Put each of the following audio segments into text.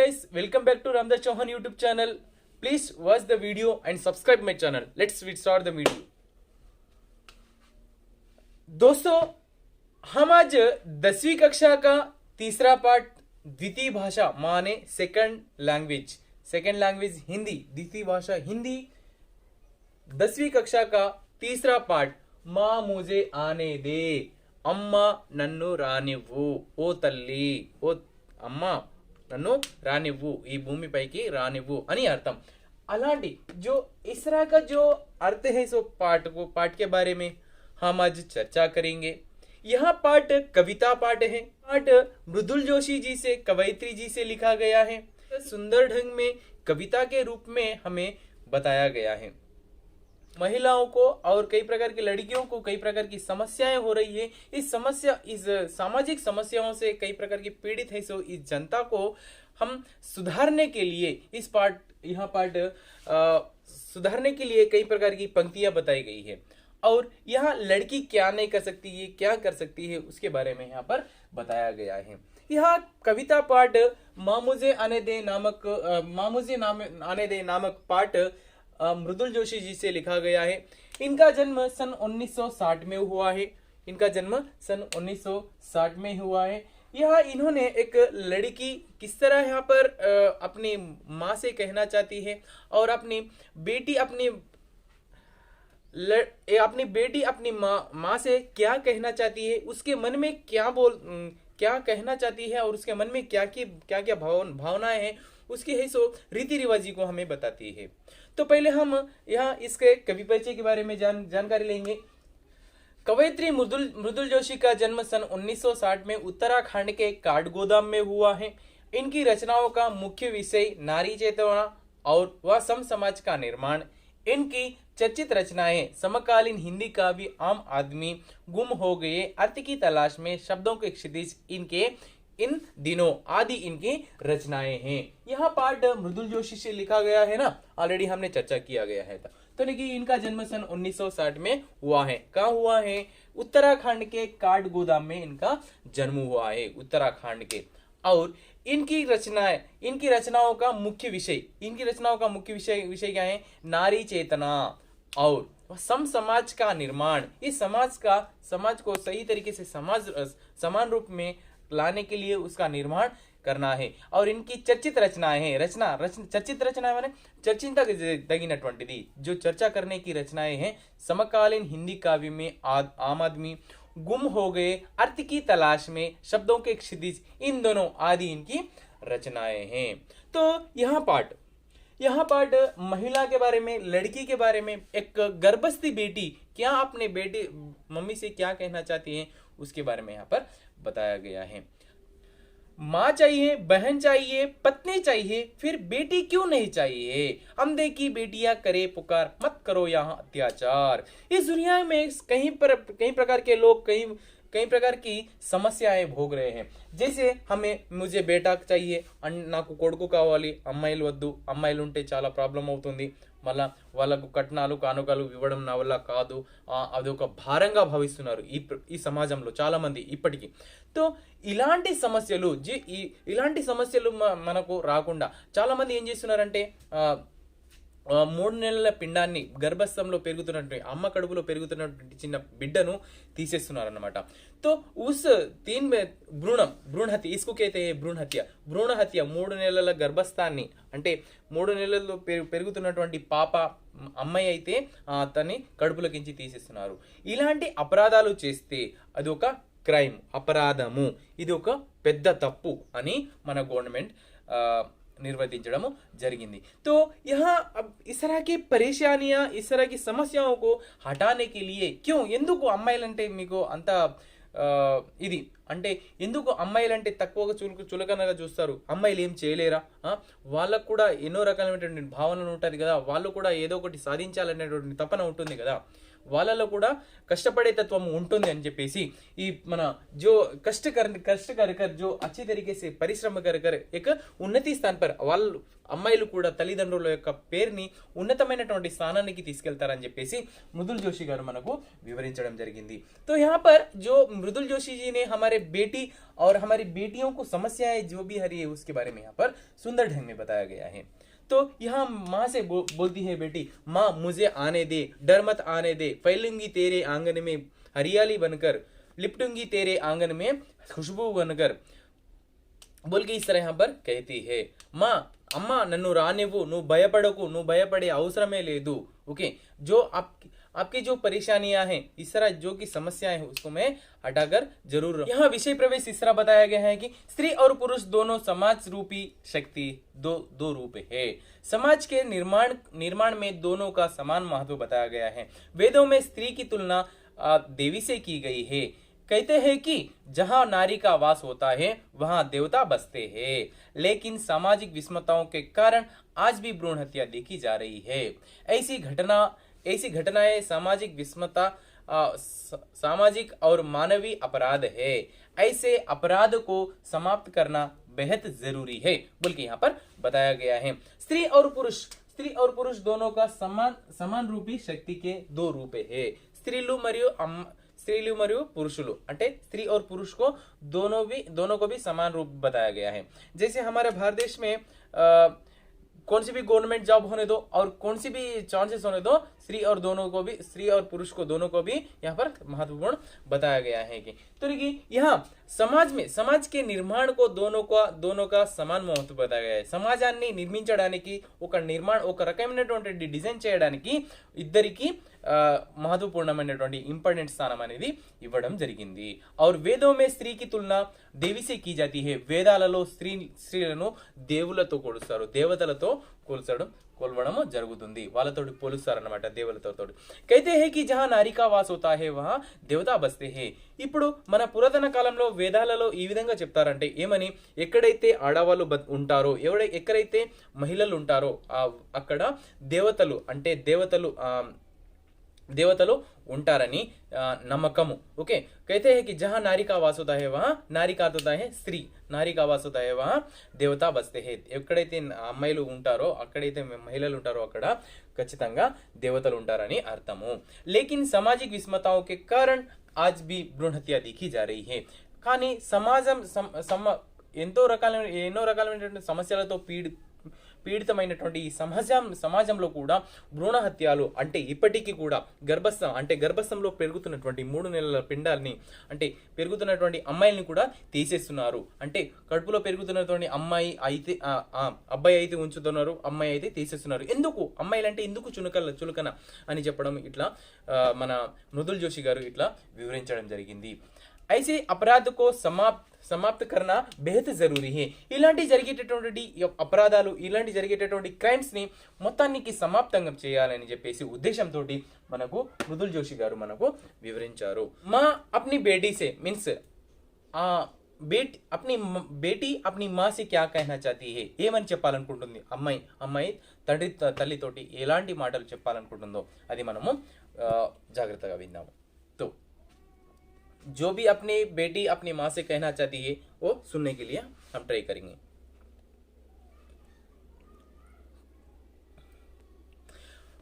guys, welcome back to Ramdas Chauhan YouTube channel. Please watch the video and subscribe my channel. Let's start the video. दोस्तों, हम आज 10वीं कक्षा का तीसरा पार्ट द्वितीय भाषा माने सेकंड लैंग्वेज हिंदी, द्वितीय भाषा हिंदी 10वीं कक्षा का तीसरा पार्ट माँ मुझे आने दे, अम्मा नन्नु रानिव्वु, ओ तल्ली ओ अम्मा నన్ను రానివ్వు, ఈ భూమిపైకి రానివ్వు అని అర్థం. అలాంటి जो इस तरह का जो अर्थ है सो पाठ के बारे में हम आज चर्चा करेंगे. यह पाठ कविता पाठ है. पाठ मृदुल जोशी जी से, कवयित्री जी से लिखा गया है. सुंदर ढंग में कविता के रूप में हमें बताया गया है. महिलाओं को और कई प्रकार की लड़कियों को कई प्रकार की समस्याएं हो रही है. इस सामाजिक समस्याओं से कई प्रकार की पीड़ित है. सो इस जनता को हम सुधारने के लिए यह पाठ सुधारने के लिए कई प्रकार की पंक्तियां बताई गई है. और यहाँ लड़की क्या नहीं कर सकती है, क्या कर सकती है, उसके बारे में यहाँ पर बताया गया है. यह कविता पाठ माँ मुझे आने दे नामक पाठ मृदुल जोशी जी से लिखा गया है. इनका जन्म सन 1960 में हुआ है. यह इन्होंने एक लड़की किस तरह यहाँ पर अपनी माँ से कहना चाहती है और अपनी बेटी अपनी माँ से क्या कहना चाहती है, उसके मन में क्या कहना चाहती है और उसके मन में क्या भावनाएं हैं, उसके है सो रीति रिवाजी को हमें बताती है. तो पहले हम यहाँ इसके कवि परिचय के बारे में जानकारी लेंगे. कवयित्री मृदुल जोशी का जन्म सन 1960 में उत्तराखंड के काठगोदाम में हुआ है. इनकी रचनाओं का मुख्य विषय नारी चेतना और वह सम समाज का निर्माण. इनकी चर्चित रचनाएं समकालीन हिंदी काव्य, आम आदमी, गुम हो गए, अर्थ की तलाश में, शब्दों के क्षितिज, इन दिनों आदि इनकी रचनाएं हैं. यह पाठ मृदुल जोशी से लिखा गया है ना, ऑलरेडी हमने चर्चा किया गया है. तो देखिए इनका जन्म सन 1960 में हुआ है. कहाँ हुआ है? उत्तराखंड के काठगोदाम में इनका जन्म हुआ है, उत्तराखंड के. और इनकी रचनाओं का मुख्य विषय क्या है? नारी चेतना और सम समाज का निर्माण. इस समाज को सही तरीके से समान रूप में लाने के लिए उसका निर्माण करना है. और इनकी चर्चित रचनाएं हैं. चर्चित रचनाएं माने चर्चिंचदगिनटुवंटिदी, जो चर्चा करने की रचनाएं हैं. समकालीन हिंदी काव्य में आम आदमी, गुम हो गए, अर्थ की तलाश में, शब्दों के क्षितिज, इन दोनों आदि इनकी रचनाएं हैं. तो यह पाठ महिला के बारे में, लड़की के बारे में, एक गर्भस्थी बेटी क्या अपने बेटे मम्मी से क्या कहना चाहती है उसके बारे में यहाँ पर बताया गया है. माँ चाहिए, बहन चाहिए, पत्नी चाहिए, फिर बेटी क्यों नहीं चाहिए? अंधे की बेटियां करे पुकार, मत करो यहाँ अत्याचार. इस दुनिया में कई प्रकार के लोग कई प्रकार की समस्याएं भोग रहे हैं. जैसे मुझे बेटा चाहिए, నాకు కొడుకు కావాలి, అమ్మాయిలు వద్దు, అమ్మాయిలు ఉంటే చాలా ప్రాబ్లం అవుతుంది, మళ్ళా వాళ్ళకు కట్నాలు కానుకలు ఇవ్వడం నా వల్ల కాదు, అది ఒక భారంగా భావిస్తున్నారు ఈ సమాజంలో చాలా మంది ఇప్పటికీ. तो ఇలాంటి సమస్యలు మనకు రాకుండా చాలా మంది ఏం చేస్తున్నారంటే 3 నెలల పిండాన్ని, గర్భస్థంలో పెరుగుతున్నటువంటి అమ్మ కడుపులో పెరుగుతున్నటువంటి చిన్న బిడ్డను తీసేస్తున్నారు అన్నమాట. तो उस భ్రూణ హత్య, इसको कहते हैं భ్రూణ హత్య 3 నెలల గర్భస్థాన్ని, అంటే 3 నెలల్లో పెరుగుతున్నటువంటి పాప అమ్మాయి అయితే తన్ని కడుపులోకించి తీసేస్తున్నారు. ఇలాంటి అపరాధాలు చేస్తే అది ఒక క్రైమ్, అపరాధము, ఇది ఒక పెద్ద తప్పు అని మన గవర్నమెంట్ निर्वर्तिंचडम जरिगिंदी. तो यहाँ अब इस तरह की परेशानियां, इस तरह की समस्याओं को हटाने के लिए क्यों ఎందుకు అమ్మాయిలంటే మీకు అంత ఇది అంటే ఎందుకు అమ్మాయిలంటే తక్కువగా చులకనగా చూస్తారు? అమ్మాయిలు ఏం చేయలేరా? వాళ్ళకు కూడా ఎన్నో రకాలైనటువంటి భావనలు ఉంటాయి కదా, వాళ్ళు కూడా ఏదో ఒకటి సాధించాలనేటువంటి తపన ఉంటుంది కదా, వాళ్ళలో కూడా కష్టపడే తత్వం ఉంటుంది అని చెప్పేసి ఈ మన जो कष्ट कर जो अच्छी तरीके से परिश्रम कर एक ఉన్నతి స్థాన్ పర్ వాళ్ళు అమ్మాయిలు కూడా తల్లిదండ్రుల యొక్క పేరుని ఉన్నతమైనటువంటి స్థానానికి తీసుకెళ్తారని చెప్పేసి మృదుల్ जोशी గారు మనకు వివరించడం జరిగింది. तो यहाँ पर जो मृदुल जोशी जी ने हमारे हमारे बेटी और हमारी बेटियों को समस्याएं जो भी आ रही है उसके बारे में यहाँ पर सुंदर ढंग में बताया गया है। तो यहाँ माँ से बोलती है बेटी, माँ मुझे आने दे, डर मत आने दे, फैलूंगी तेरे आंगन में हरियाली बनकर, लिपटूंगी तेरे आंगन में खुशबू बनकर, बोल के इस तरह यहाँ पर कहती है। माँ अम्मा नन्नु रानिव्वु, నువ్వు భయపడకు, నువ్వు భయపడే అవసరమే లేదు। ओके, जो आपकी जो परेशानियां हैं, इस तरह जो की समस्याएं हैं उसको मैं हटाकर जरूर। यहाँ विषय प्रवेश इस तरह बताया गया है कि स्त्री और पुरुष दोनों समाज रूपी शक्ति दो रूप है। समाज के निर्माण में दोनों का समान महत्व बताया गया है। वेदों में स्त्री की तुलना देवी से की गई है। कहते हैं कि जहां नारी का वास होता है वहां देवता बसते हैं, लेकिन सामाजिक विषमताओं के कारण आज भी भ्रूण हत्या देखी जा रही है। ऐसी घटनाएं सामाजिक विषमता, सामाजिक और मानवीय अपराध है। ऐसे अपराध को समाप्त करना बेहद जरूरी है, बोल के यहाँ पर बताया गया है। स्त्री और पुरुष दोनों का समान रूपी शक्ति के दो रूप है। स्त्रीलु मरियु पुरुषुलु, అంటే स्त्री और पुरुष को दोनों को भी समान रूप बताया गया है। जैसे हमारे भारत देश में कौन सी भी गवर्नमेंट जॉब होने दो और कौन सी भी चांसेस होने दो, स्त्री और पुरुष को दोनों को भी यहाँ पर महत्वपूर्ण बताया गया है कि तो यहाँ समाज के निर्माण को दोनों का समान महत्व बताया गया है। సమాజాన్ని నిర్మించడానికి ఒక రకమైనటువంటి డిజైన్ చేయడానికి ఇద్దరికి महत्वपूर्णమైనటువంటి ఇంపార్టెంట్ స్థానం అనేది ఇవ్వడం జరిగింది। और वेदों में स्त्री की तुलना देवी से की जाती है। వేదాలలో స్త్రీలను దేవులతో కొలుస్తారు, దేవతలతో కొలవడం జరుగుతుంది, వాళ్ళతోటి పోలుస్తారన్నమాట, దేవతలతో। कहते हैं कि जहां नारी का वास होता है वहां देवता बसते हैं। ఇప్పుడు మన పురాతన కాలంలో వేదాలలో ఈ విధంగా చెప్తారంటే ఏమని, ఎక్కడైతే ఆడవాళ్ళు ఉంటారో, ఎక్కడైతే మహిళలు ఉంటారో అక్కడ దేవతలు ఉంటారని నమ్మకము। ఓకే, कहते हैं कि जहां नारी का वास होता है वहां, नारी का अर्थ होता है स्त्री, नारी का वास होता है वहां देवता बसते हैं। ఎక్కడైతే అమ్మాయిలు ఉంటారో, అక్కడైతే మహిళలు ఉంటారో అక్కడ ఖచ్చితంగా దేవతలు ఉంటారని అర్థము। लेकिन सामाजिक विषमताओं के कारण आज भी भ्रूण हत्या देखी जा रही है। కానీ ఎన్నో రకాలైన సమస్యలతో పీడితమైనటువంటి ఈ సమాజంలో కూడా భ్రూణ హత్యలు అంటే ఇప్పటికీ కూడా గర్భస్థంలో పెరుగుతున్నటువంటి 3 నెలల పిండాల్ని అంటే పెరుగుతున్నటువంటి అమ్మాయిల్ని కూడా తీసేస్తున్నారు। అంటే కడుపులో పెరుగుతున్నటువంటి అబ్బాయి అయితే ఉంచుతున్నారు, అమ్మాయి అయితే తీసేస్తున్నారు। ఎందుకు అమ్మాయిలంటే ఎందుకు చులకన అని చెప్పడం ఇట్లా మన మృదుల్ జోషి గారు ఇట్లా వివరించడం జరిగింది। ऐसे अपराध को समाप्त करना बेहद जरूरी है। ఇలాంటి జరిగేటటువంటి అపరాధాలు, ఇలాంటి జరిగేటటువంటి క్రైమ్స్ ని మొత్తానికి సమాప్తంగా చేయాలని చెప్పేసి ఉద్దేశంతో మనకు మృదుల్ జోషి గారు మనకు వివరించారు। మా अपनी बेटी से मीन्स बेटी अपनी माँ से क्या कहना चाहती है, ఏమని చెప్పాలనుకుంటుంది అమ్మాయి తల్లితోటి ఎలాంటి మాటలు చెప్పాలనుకుంటుందో అది మనము జాగ్రత్తగా విందాము। तो जो भी अपनी बेटी अपनी माँ से कहना चाहती है वो सुनने के लिए हम ट्राई करेंगे।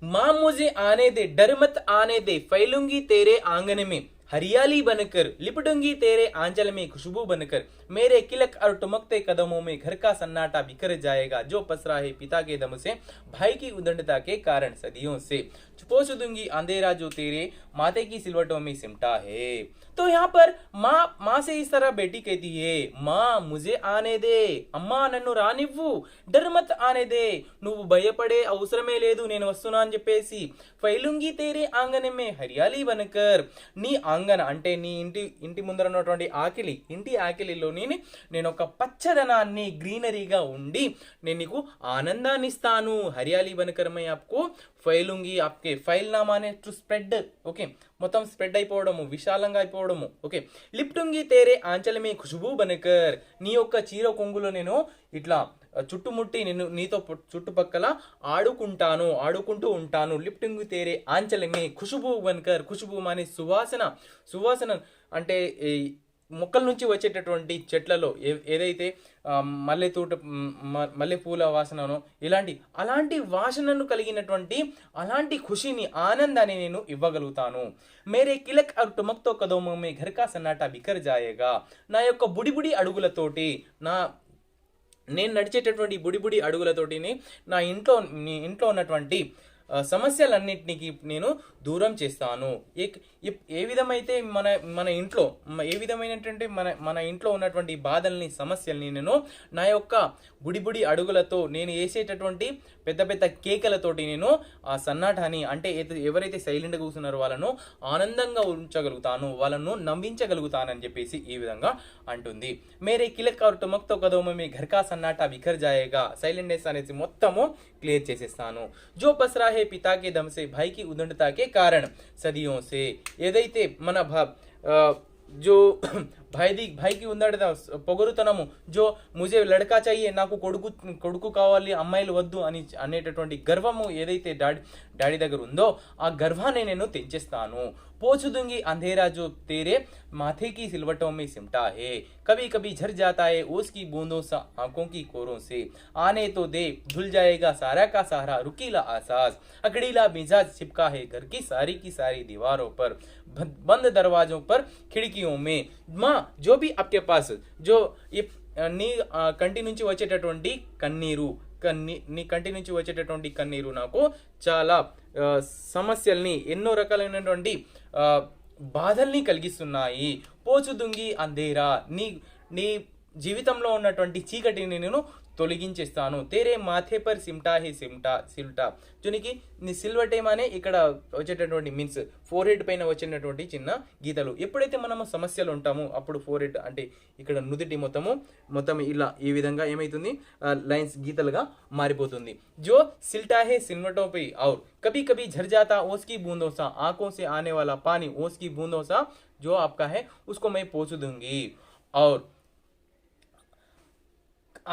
माँ मुझे आने दे, डर मत आने दे, फैलूंगी तेरे आंगन में हरियाली बनकर, लिपटूंगी तेरे आंचल में खुशबू बनकर, मेरे किलक और टुमकते कदमों में घर का सन्नाटा बिखर जाएगा, जो पसरा है पिता के दम से, भाई की उदंडता के कारण सदियों से, पोंछ दूंगी अंधेरा जो तेरे माथे की सिलवटों में सिमटा है। तो यहाँ पर माँ से इस तरह बेटी कहती है, माँ मुझे आने दे, अम्मा నన్ను రానివ్వు, डर मत आने दे, నువ్వు భయపడే అవసరమే లేదు, నేను వస్తున్నా అని చెప్పేసి, ఫైలుంగి తేరే ఆంగన మే హరియాలి బనకర్, నీ ఆంగన అంటే నీ ఇంటి ముందర ఉన్నటువంటి ఇంటి ఆకిలిలో నేను ఒక పచ్చదనాన్ని గ్రీనరీగా ఉండి నేను నీకు ఆనందాన్ని ఇస్తాను। హరియాలి బనకర్ మే ఆప్కో ఫైలుంగి, ఆప్కే ఫైల్నామా అనే టు స్ప్రెడ్, ఓకే మొత్తం స్ప్రెడ్ అయిపోవడము, విశాలంగా అయిపోవడము। ఓకే, లిప్టుంగి తేరే ఆంచలమే ఖుష్బూ బనకర్, నీ యొక్క చీర కొంగులో నేను ఇట్లా చుట్టుముట్టి నీతో చుట్టుపక్కల ఆడుకుంటూ ఉంటాను। లిప్టుంగి తేరే ఆంచలమే ఖుష్బూ బనకర్, ఖుష్బూ మానే సువాసన అంటే మొక్కల నుంచి వచ్చేటటువంటి చెట్లలో ఏదైతే మల్లెపూల వాసననో అలాంటి వాసనను కలిగినటువంటి అలాంటి ఖుషిని, ఆనందాన్ని నేను ఇవ్వగలుగుతాను. మేరే కిలక్ और टुमकतो कदमों में घर का सन्नाटा बिखर जाएगा. నా యొక్క బుడిబుడి అడుగులతోటి, నేను నడిచేటటువంటి బుడిబుడి అడుగులతోటిని నీ ఇంట్లో ఉన్నటువంటి సమస్యలన్నింటికి నేను దూరం చేస్తాను. ఏ విధమైతే మన ఇంట్లో ఏ విధమైనటువంటి మన ఇంట్లో ఉన్నటువంటి బాధల్ని, సమస్యల్ని నేను నా యొక్క బుడిబుడి అడుగులతో, నేను వేసేటటువంటి పెద్ద పెద్ద కేకలతోటి నేను ఆ సన్నాటాన్ని, అంటే ఎవరైతే సైలెంట్గా కూర్చున్నారో వాళ్ళను ఆనందంగా ఉంచగలుగుతాను, వాళ్ళను నవ్వించగలుగుతానని చెప్పేసి ఈ విధంగా అంటుంది. మేరే కిలక్ और टुमकतो कदमों में घर का सन्नाटा बिखर जाएगा. సైలెంట్నెస్ అనేది మొత్తము క్లియర్ చేసేస్తాను. जो पसरा है पिता के दम से भाई की उदंडता के कारण सदियों से. ఏదైతే మన जो भाई की ఉందడదా పొగరుతనము, జో ముజే లడకా చాహియే, నాకు కొడుకు కావాలి, అమ్మాయిలు వద్దు అనేటటువంటి గర్వము ఏదైతే డాడీ దగ్గర ఉందో ఆ గర్వాన్ని నేను తెంచేస్తాను. पोछ दूंगी अंधेरा जो तेरे माथे की सिलवटों में सिमटा है. कभी कभी झर जाता है ओस की बूंदों सा आंखों की कोरों से. आने तो दे धुल जाएगा सारा का सारा रुकीला एहसास. अकड़ीला मिजाज चिपका है घर की सारी दीवारों पर, बंद दरवाजों पर, खिड़कियों में. माँ, जो भी आपके पास जो నీ కంటి నుంచి వచ్చేటటువంటి కన్నీరు, నీ కంటి నుంచి వచ్చేటటువంటి కన్నీరు నాకు చాలా సమస్యల్ని, ఎన్నో రకాలైనటువంటి బాధల్ని కలిగిస్తున్నాయి. పోచుదుంగి అంధేరా, నీ జీవితంలో ఉన్నటువంటి చీకటిని నేను తొలగించేస్తాను. తేరే మాథే పర్ సిమ్టా హే సిల్టా. జునికి నీ సిల్వటేమానే ఇక్కడ వచ్చేటటువంటి మీన్స్ ఫోర్ హెడ్ పైన వచ్చినటువంటి చిన్న గీతలు. ఎప్పుడైతే మనము సమస్యలు ఉంటామో అప్పుడు ఫోర్ హెడ్ అంటే ఇక్కడ నుదిటి మొత్తం ఇలా ఈ విధంగా ఏమైతుంది, లైన్స్ గీతలుగా మారిపోతుంది. జో సిల్టా హే సిల్వటో పై और कभी कभी झर जाता ओस की बूंदों सा, आंखों से आने वाला पानी ओस की बूंदों सा जो आपका है उसको मैं पोंछ दूंगी. और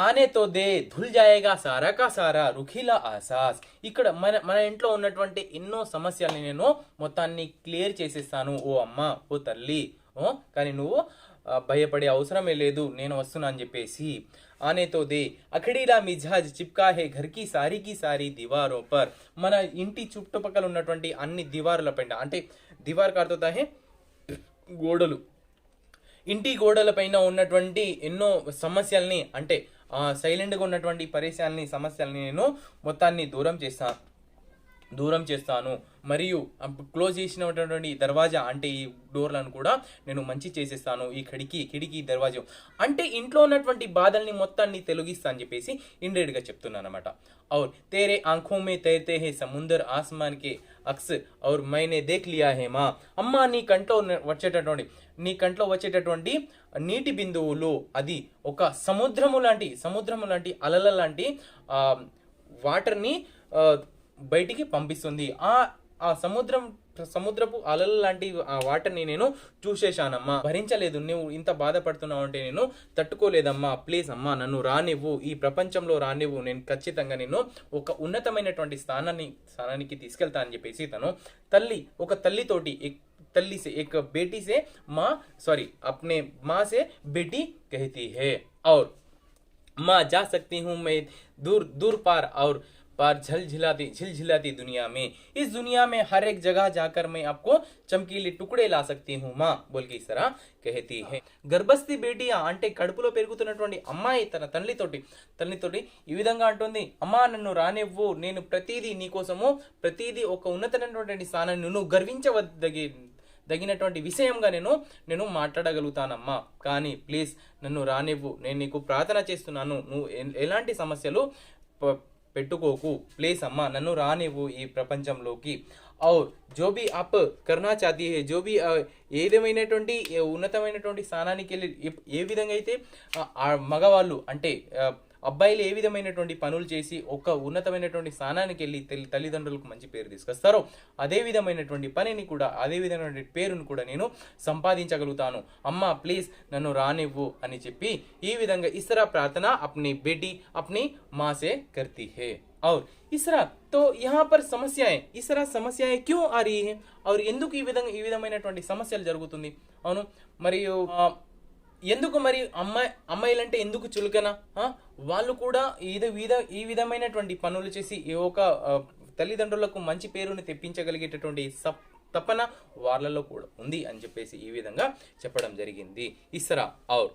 ఆనే తో దే ధుల్ జాయేగా సారా కా సారా రుఖీలా ఆసాస్. ఇక్కడ మన ఇంట్లో ఉన్నటువంటి ఎన్నో సమస్యల్ని నేను మొత్తాన్ని క్లియర్ చేసేస్తాను. ఓ అమ్మ, ఓ తల్లి, కానీ నువ్వు భయపడే అవసరమే లేదు, నేను వస్తున్నా అని చెప్పేసి. ఆనే తో దే అఖడీలా మిజాజ్ చిప్కా హే ఘర్ కి సారీ దీవారో పర్. మన ఇంటి చుట్టుపక్కల ఉన్నటువంటి అన్ని దివారుల పైన, అంటే దివార్ కారుతా హే గోడలు, ఇంటి గోడల పైన ఉన్నటువంటి ఎన్నో సమస్యల్ని, అంటే సైలెంట్గా ఉన్నటువంటి పరిసరాల్ని, సమస్యల్ని నేను మొత్తాన్ని దూరం చేస్తాను. మరియు క్లోజ్ చేసినటువంటి దర్వాజా, అంటే ఈ డోర్లను కూడా నేను మంచి చేసేస్తాను. ఈ కిటికీ దర్వాజా అంటే ఇంట్లో ఉన్నటువంటి బాధల్ని మొత్తాన్ని తొలగిస్తా అని చెప్పేసి ఇండైరెక్ట్గా చెప్తున్నాను అనమాట. और तेरे आंखों में तैरते हैं समुंदर आसमान के अक्स और मैंने देख लिया है माँ. అమ్మ, నీ కంట్లో వచ్చేటటువంటి నీటి బిందువులు అది ఒక సముద్రము లాంటి అలల లాంటి వాటర్ని బయటికి పంపిస్తుంది. ఆ సముద్రపు అలల లాంటి ఆ వాటర్ని నేను చూసేశానమ్మా, భరించలేదు. నువ్వు ఇంత బాధపడుతున్నావు అంటే నేను తట్టుకోలేదమ్మా, ప్లీజ్ అమ్మా నన్ను రానివ్వు, ఈ ప్రపంచంలో రానివ్వు, నేను ఖచ్చితంగా నేను ఒక ఉన్నతమైనటువంటి స్థానానికి తీసుకెళ్తా అని చెప్పేసి తను ఒక తల్లితోటి एक बेटी से अपने माँ से बेटी कहती है. और माँ जा सकती हूँ मैं दूर पार और झिलझिलाती दुनिया में, इस दुनिया में हर एक जगह जाकर मैं आपको चमकीले टुकड़े ला सकती हूँ माँ बोल के इस तरह कहती है. గర్భస్థి బేటియా అంటే కడుపులో పెరుగుతున్నటువంటి అమ్మాయి తన తల్లితోటి ఈ విధంగా అంటుంది, అమ్మా నన్ను రానివ్వు, నేను ప్రతిదీ నీకోసము, ప్రతిదీ ఒక ఉన్నతమైనటువంటి స్థానాన్ని నువ్వు గర్వించదగినటువంటి విషయంగా నేను మాట్లాడగలుగుతానమ్మా, కానీ ప్లీజ్ నన్ను రానివ్వు, నేను నీకు ప్రార్థన చేస్తున్నాను, నువ్వు ఎలాంటి సమస్యలు పెట్టుకోకు, ప్లీజ్ అమ్మా నన్ను రానివ్వు ఈ ప్రపంచంలోకి. और जो भी आप करना चाहती है, जो भी ఏదేమైనటువంటి ఉన్నతమైనటువంటి స్థానానికి వెళ్ళి ఏ విధంగా అయితే మగవాళ్ళు అంటే అబ్బాయిలు ఏ విధమైనటువంటి పనులు చేసి ఒక ఉన్నతమైనటువంటి స్థానానికి వెళ్ళి తల్లిదండ్రులకు మంచి పేరు తీసుకొస్తారో అదే విధమైనటువంటి పనిని కూడా, అదే విధమైనటువంటి పేరును కూడా నేను సంపాదించగలుగుతాను. అమ్మ ప్లీజ్ నన్ను రానివ్వు అని చెప్పి ఈ విధంగా ఇస్రా ప్రార్థన अपनी बेटी अपनी माँ से करती है. और इसरा तो यहाँ पर సమస్యాయే క్యూ ఆ రही है, और ఎందుకు ఈ విధమైనటువంటి సమస్యలు జరుగుతుంది. అవును, మరియు ఎందుకు మరి అమ్మాయిలంటే ఎందుకు చులకన? వాళ్ళు కూడా ఈ విధమైనటువంటి పనులు చేసి ఏ ఒక తల్లిదండ్రులకు మంచి పేరుని తెప్పించగలిగేటటువంటి తపన వాళ్ళలో కూడా ఉంది అని చెప్పేసి ఈ విధంగా చెప్పడం జరిగింది. ఇస్రా और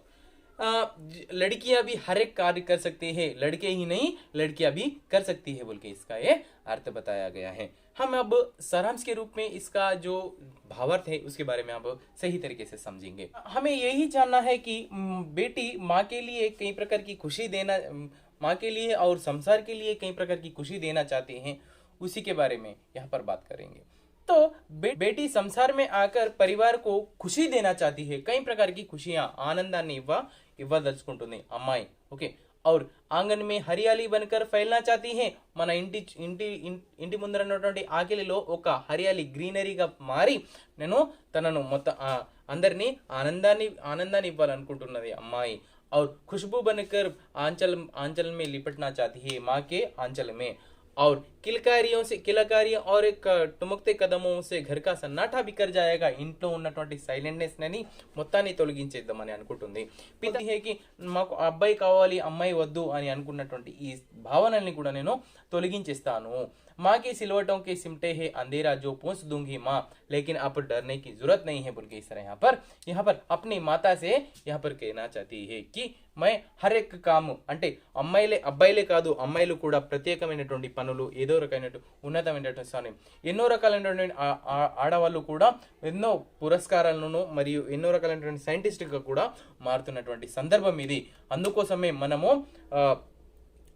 लड़कियां भी हर एक कार्य कर सकती है, लड़के ही नहीं लड़कियां भी कर सकती है बोल के इसका ये अर्थ बताया गया है। हम अब सारांश के रूप में इसका जो भावार्थ है उसके बारे में अब सही तरीके से समझेंगे। हमें यही जानना है कि बेटी माँ के लिए कई प्रकार की खुशी देना, माँ के लिए और संसार के लिए कई प्रकार की खुशी देना चाहते हैं, उसी के बारे में यहाँ पर बात करेंगे। तो बेटी संसार में आकर परिवार को खुशी देना चाहती है, कई प्रकार की खुशियां आनंदाన్ని ఇవ్వదలుచుకుంటుంది అమ్మాయి. ఓకే, और आंगन में हरियाली बनकर फैलना चाहती है, మన ఇంటి ముందర ఉన్నటువంటి ఆకిలిలో ఒక హరియాలి గ్రీనరీగా మారి నేను తనను మొత్తం అందరినీ ఆనందాన్ని ఇవ్వాలనుకుంటున్నది అమ్మాయి. और खुशबू बनकर आंचल में लिपटना चाहती है, माँ के आंचल में. और किलकारियों और एक टुमकते कदमों से घर का सन्नाटा बिखर जाएगा, ఇంట్లో ఉన్నటువంటి సైలెంట్నెస్ ని మొత్తాన్ని తొలగించేద్దామని అనుకుంటుంది. పిత హే కి మాకు అబ్బాయి కావాలి అమ్మాయి వద్దు అని అనుకున్నటువంటి ఈ భావనల్ని కూడా నేను తొలగించేస్తాను. माँ के सिलवटों के सिमटे है अंधेरा जो पूछ दूंगी माँ, लेकिन अब डरने की जरूरत नहीं है बोल के इस तरह यहाँ पर अपनी माता से यहाँ पर कहना चाहती है कि मैं हर एक काम అంటే అబ్బాయిలే కాదు అమ్మాయిలు కూడా ప్రత్యేకమైనటువంటి పనులు ఏదో రకమైనటువంటి ఉన్నతమైనటువంటి స్థానం ఎన్నో రకాలైనటువంటి ఆడవాళ్ళు కూడా ఎన్నో పురస్కారాలను మరియు ఎన్నో రకాలైనటువంటి సైంటిస్ట్గా కూడా మారుతున్నటువంటి సందర్భం ఇది. అందుకోసమే మనము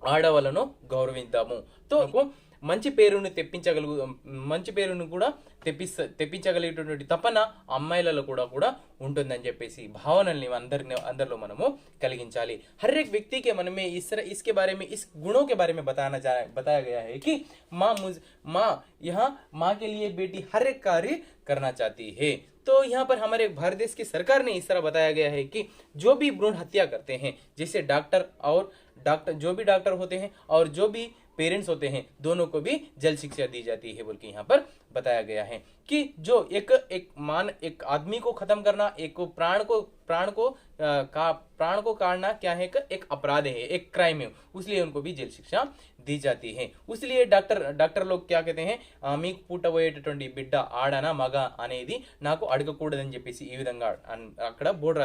ఆడవాళ్ళను గౌరవిద్దాము. తో మంచి పేరును కూడా తెప్పించగలిగేటువంటి తపన అమ్మాయిలలో కూడా ఉంటుందని చెప్పేసి భావనల్ని అందరిలో మనము కలిగించాలి. हर एक व्यक्ति के मन में इसके बारे में, इस गुणों के बारे में बताया गया है कि माँ यहाँ माँ के लिए बेटी हर एक कार्य करना चाहती है. तो यहाँ पर हमारे भारत देश की सरकार ने इस तरह बताया गया है कि जो भी भ्रूण हत्या करते हैं, जैसे जो भी डॉक्टर होते हैं और जो भी पेरेंट्स होते हैं, दोनों को भी जेल शिक्षा दी जाती है बोल के यहाँ पर बताया गया है कि जो एक आदमी को खत्म करना, एक प्राण को काटना क्या है, एक अपराध है, एक क्राइम है, इसलिए उनको भी जेल शिक्षा दी जाती है. इसलिए डॉक्टर लोग क्या कहते हैं, మీకు పుట్టబోయేటటువంటి బిడ్డ ఆడనా మగ అనేది నాకు అడగకూడదని చెప్పేసి ఈ విధంగా అక్కడ బోర్డు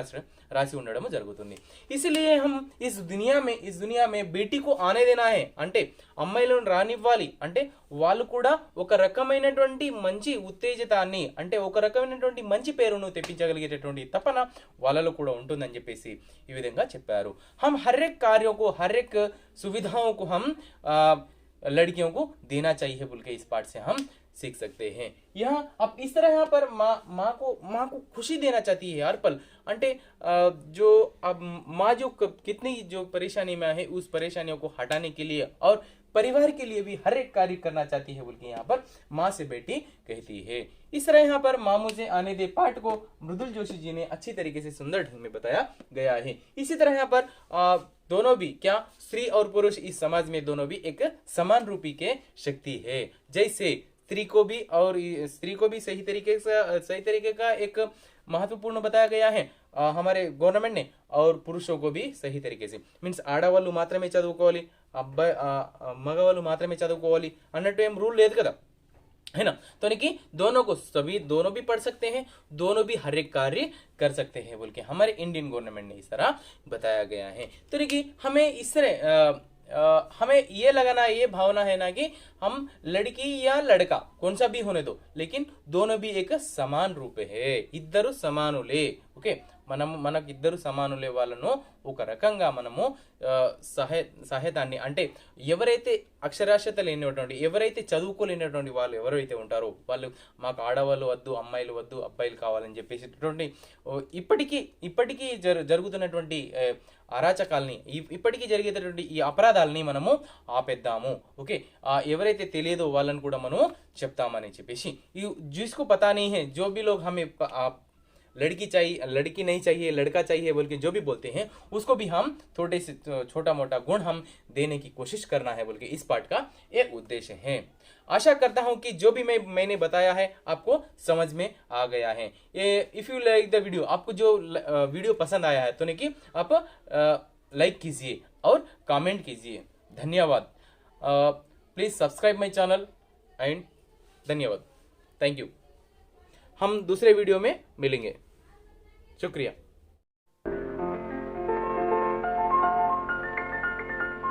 రాసి ఉండడం జరుగుతుంది. इसलिए हम इस दुनिया में बेटी को आने देना है అంటే అమ్మాయిలను రానివ్వాలి అంటే వాళ్ళు కూడా ఒక రకమైనటువంటి మంచి ఉత్తేజతాన్ని అంటే ఒక రకమైనటువంటి మంచి పేరును తెప్పించగలిగేటటువంటి తపన వాళ్ళలో కూడా ఉంటుందని చెప్పేసి ఈ విధంగా చెప్పారు. हम हर एक कार्यों को, हर एक सुविधाओं को हम लड़कियों को देना चाहिए बोल के इस पाठ से हम सीख सकते हैं. यहाँ अब इस तरह यहाँ पर माँ को खुशी देना चाहती है हर पल. అంటే जो अब माँ जो कितनी जो परेशानी में है उस परेशानियों को हटाने के लिए और परिवार के लिए भी हर एक कार्य करना चाहती है बोल के यहाँ पर माँ से बेटी कहती है. इस तरह यहाँ पर मामू से आने दे पाठ को मृदुल जोशी जी ने अच्छी तरीके से सुंदर ढंग में बताया गया है. इसी तरह यहाँ पर दोनों भी क्या स्त्री और पुरुष इस समाज में दोनों भी एक समान रूपी के शक्ति है. जैसे स्त्री को भी सही तरीके का एक महत्वपूर्ण बताया गया है हमारे गवर्नमेंट ने, और पुरुषों को भी सही तरीके से मीन्स ఆడవాళ్ళు మాత్రమే చదువుకోవాలి, మగవాళ్ళు మాత్రమే చదువుకోవాలి అన్నట్టు ఏం రూల్ లేదు కదా, है ना. तो कि दोनों भी पढ़ सकते हैं, दोनों भी हर एक कार्य कर सकते हैं बोल के हमारे इंडियन गवर्नमेंट ने इस तरह बताया गया है. तो कि हमें इस तरह हमें ये लगाना, ये भावना है ना कि हम लड़की या लड़का कौन सा भी होने दो, लेकिन दोनों भी एक समान रूप है, इద్దరు సమానులే. ఓకే, మనకు ఇద్దరు సమానులే వాళ్ళను ఒక రకంగా మనము సహాయతాన్ని అంటే ఎవరైతే అక్షరాస్యత లేనిటువంటి, ఎవరైతే చదువుకోలేనటువంటి వాళ్ళు ఎవరైతే ఉంటారో వాళ్ళు మాకు ఆడవాళ్ళు వద్దు, అమ్మాయిలు వద్దు, అబ్బాయిలు కావాలని చెప్పేసి ఇప్పటికీ జరుగుతున్నటువంటి అరాచకాలని, ఇప్పటికీ జరిగేటటువంటి ఈ అపరాధాలని మనము ఆపేద్దాము. ఓకే, ఎవరైతే తెలియదో వాళ్ళని కూడా మనము చెప్తామని చెప్పేసి जिसको पता नहीं है, जो भी लोग हमें लड़की चाहिए, लड़की नहीं चाहिए, लड़का चाहिए बोल के जो भी बोलते हैं उसको भी हम थोड़े से छोटा मोटा गुण हम देने की कोशिश करना है बोल के इस पाठ का एक उद्देश्य है। आशा करता हूं कि जो भी मैंने बताया है आपको समझ में आ गया है। If you like the video, आपको जो वीडियो पसंद आया है तो नहीं कि आप लाइक कीजिए और कमेंट कीजिए। धन्यवाद। Please subscribe my channel and धन्यवाद। Thank you. हम दूसरे वीडियो में मिलेंगे। शुक्रिया।